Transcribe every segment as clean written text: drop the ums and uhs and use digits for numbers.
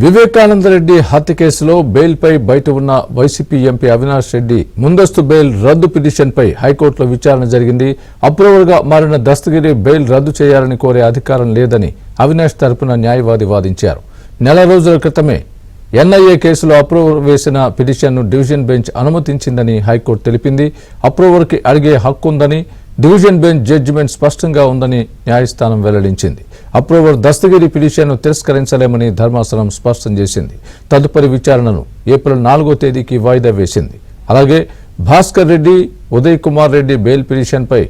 వివేకానందరెడ్డి హత్య కేసులో బెయిల్పై బయట ఉన్న వైసీపీ ఎంపీ అవినాష్ రెడ్డి ముందస్తు బెయిల్ రద్దు పిటిషన్పై హైకోర్టులో విచారణ జరిగింది. అప్రూవర్గా మారిన దస్తగిరి బెయిల్ రద్దు చేయాలని కోరే అధికారం లేదని అవినాష్ తరపున న్యాయవాది వాదించారు. నెల రోజుల క్రితమే ఎన్ఐఏ కేసులో అప్రూవర్ వేసిన పిటిషన్ను డివిజన్ బెంచ్ అనుమతించిందని హైకోర్టు తెలిపింది. అప్రూవర్కి అడిగే హక్కు ఉందని డివిజన్ బెంచ్ జడ్జిమెంట్ స్పష్టంగా ఉందని న్యాయస్థానం వెల్లడించింది. అప్రూవర్ దస్తగిరి పిటిషన్ను తిరస్కరించలేమని ధర్మాసనం స్పష్టం చేసింది. తదుపరి విచారణను ఏప్రిల్ 4వ తేదీకి వాయిదా వేసింది. అలాగే భాస్కర్ రెడ్డి, ఉదయ్ కుమార్ రెడ్డి బెయిల్ పిటిషన్పై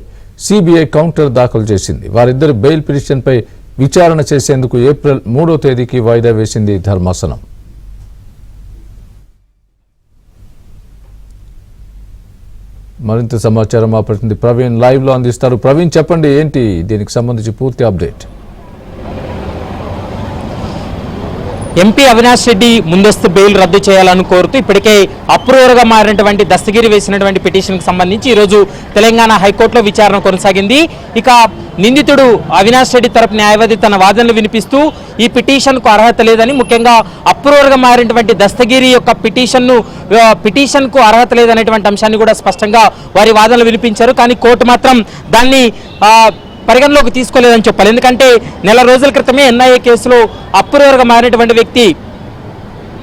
సిబిఐ కౌంటర్ దాఖలు చేసింది. వారిద్దరి బెయిల్ పిటిషన్పై విచారణ చేసేందుకు ఏప్రిల్ 3వ తేదీకి వాయిదా వేసింది ధర్మాసనం. మరింత సమాచారం మా ప్రతినిధి ప్రవీణ్ లైవ్ లో అందిస్తారు. ప్రవీణ్, చెప్పండి, ఏంటి దీనికి సంబంధించి పూర్తి అప్డేట్? ఎంపీ అవినాష్ రెడ్డి ముందస్తు బెయిల్ రద్దు చేయాలని కోరుతూ ఇప్పటికే అప్రూవర్గా మారినటువంటి దస్తగిరి వేసినటువంటి పిటిషన్కి సంబంధించి ఈరోజు తెలంగాణ హైకోర్టులో విచారణ కొనసాగింది. ఇక నిందితుడు అవినాష్ రెడ్డి తరపు న్యాయవాది తన వాదనలు వినిపిస్తూ ఈ పిటిషన్కు అర్హత లేదని, ముఖ్యంగా అప్రూవర్గా మారినటువంటి దస్తగిరి యొక్క పిటిషన్కు అర్హత లేదనేటువంటి అంశాన్ని కూడా స్పష్టంగా వారి వాదనలు వినిపించారు. కానీ కోర్టు మాత్రం దాన్ని పరిగణలోకి తీసుకోలేదని చెప్పాలి. ఎందుకంటే నెల రోజుల క్రితమే ఎన్ఐఏ కేసులో అప్రూవర్గా మారినటువంటి వ్యక్తి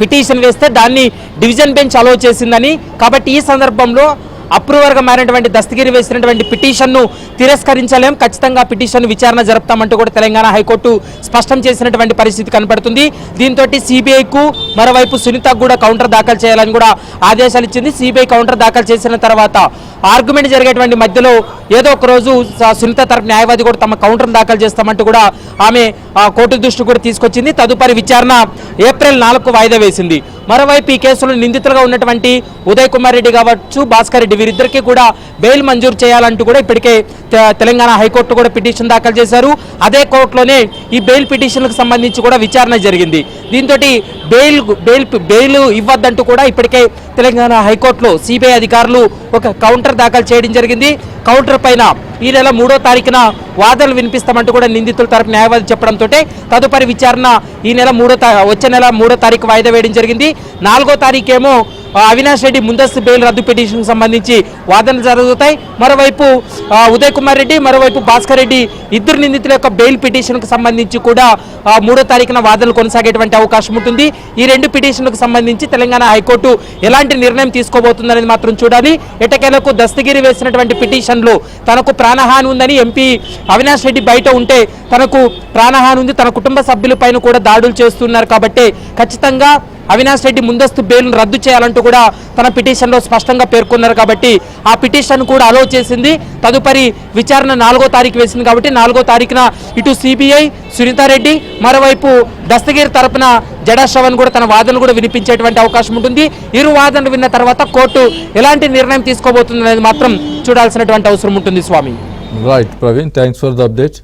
పిటిషన్ వేస్తే దాన్ని డివిజన్ బెంచ్ అలో చేసిందని, కాబట్టి ఈ సందర్భంలో అప్రూవర్గా మారినటువంటి దస్తగిరి వేసినటువంటి పిటిషన్ను తిరస్కరించలేం, ఖచ్చితంగా పిటిషన్ విచారణ జరుపుతామంటూ కూడా తెలంగాణ హైకోర్టు స్పష్టం చేసినటువంటి పరిస్థితి కనపడుతుంది. దీంతో సిబిఐకు మరోవైపు సునీతకు కూడా కౌంటర్ దాఖలు చేయాలని కూడా ఆదేశాలు ఇచ్చింది. సిబిఐ కౌంటర్ దాఖలు చేసిన తర్వాత ఆర్గ్యుమెంట్ జరిగేటువంటి మధ్యలో ఏదో ఒక రోజు సునీత తరపు న్యాయవాది కూడా తమ కౌంటర్ దాఖలు చేస్తామంటూ కూడా ఆమె కోర్టు దృష్టి కూడా తీసుకొచ్చింది. తదుపరి విచారణ ఏప్రిల్ 4కు వాయిదా వేసింది. మరోవైపు ఈ కేసులో నిందితులుగా ఉన్నటువంటి ఉదయ్ కుమార్ రెడ్డి కావచ్చు, భాస్కర్ రెడ్డి, వీరిద్దరికీ కూడా బెయిల్ మంజూరు చేయాలంటూ కూడా ఇప్పటికే తెలంగాణ హైకోర్టు కూడా పిటిషన్ దాఖలు చేశారు. అదే కోర్టులోనే ఈ బెయిల్ పిటిషన్లకు సంబంధించి కూడా విచారణ జరిగింది. దీంతో బెయిల్ ఇవ్వద్దంటూ కూడా ఇప్పటికే తెలంగాణ హైకోర్టులో సిబిఐ అధికారులు ఒక కౌంటర్ దాఖలు చేయడం జరిగింది. కౌంటర్ పైన ఈ నెల 3వ తారీఖున వాదనలు వినిపిస్తామంటూ కూడా నిందితుల తరపు న్యాయవాది చెప్పడంతో తదుపరి విచారణ వచ్చే నెల 3వ తారీఖు వాయిదా వేయడం జరిగింది. 4వ తారీఖేమో అవినాష్ రెడ్డి ముందస్తు బెయిల్ రద్దు పిటిషన్కు సంబంధించి వాదనలు జరుగుతాయి. మరోవైపు ఉదయ్ కుమార్ రెడ్డి, మరోవైపు భాస్కర్ రెడ్డి ఇద్దరు నిందితుల యొక్క బెయిల్ పిటిషన్కు సంబంధించి కూడా 3వ తారీఖున వాదనలు కొనసాగేటువంటి అవకాశం ఉంటుంది. ఈ రెండు పిటిషన్లకు సంబంధించి తెలంగాణ హైకోర్టు ఎలాంటి నిర్ణయం తీసుకోబోతుందనేది మాత్రం చూడాలి. ఎటకేలకు దస్తగిరి వేసినటువంటి పిటిషన్లో తనకు ప్రాణహాని ఉందని ఎంపీ అవినాష్ రెడ్డి బయట ఉంటే తనకు ప్రాణహాని ఉంది, తన కుటుంబ సభ్యులపైన కూడా దాడులు చేస్తున్నారు కాబట్టి ఖచ్చితంగా అవినాష్ రెడ్డి ముందస్తు బెయిల్ రద్దు చేయాలంటూ కూడా తన పిటిషన్లో స్పష్టంగా పేర్కొన్నారు కాబట్టి ఆ పిటిషన్ కూడా అలో చేసింది. తదుపరి విచారణ 4వ తారీఖు వేసింది కాబట్టి 4వ తారీఖున ఇటు సిబిఐ, సునీతారెడ్డి, మరోవైపు దస్తగిరి తరపున జడా శ్రవణ్ కూడా తన వాదనలు కూడా వినిపించేటువంటి అవకాశం ఉంటుంది. ఇరు వాదనలు విన్న తర్వాత కోర్టు ఎలాంటి నిర్ణయం తీసుకోబోతుంది అనేది మాత్రం చూడాల్సినటువంటి అవసరం ఉంటుంది. స్వామి. Right Praveen, thanks for the update.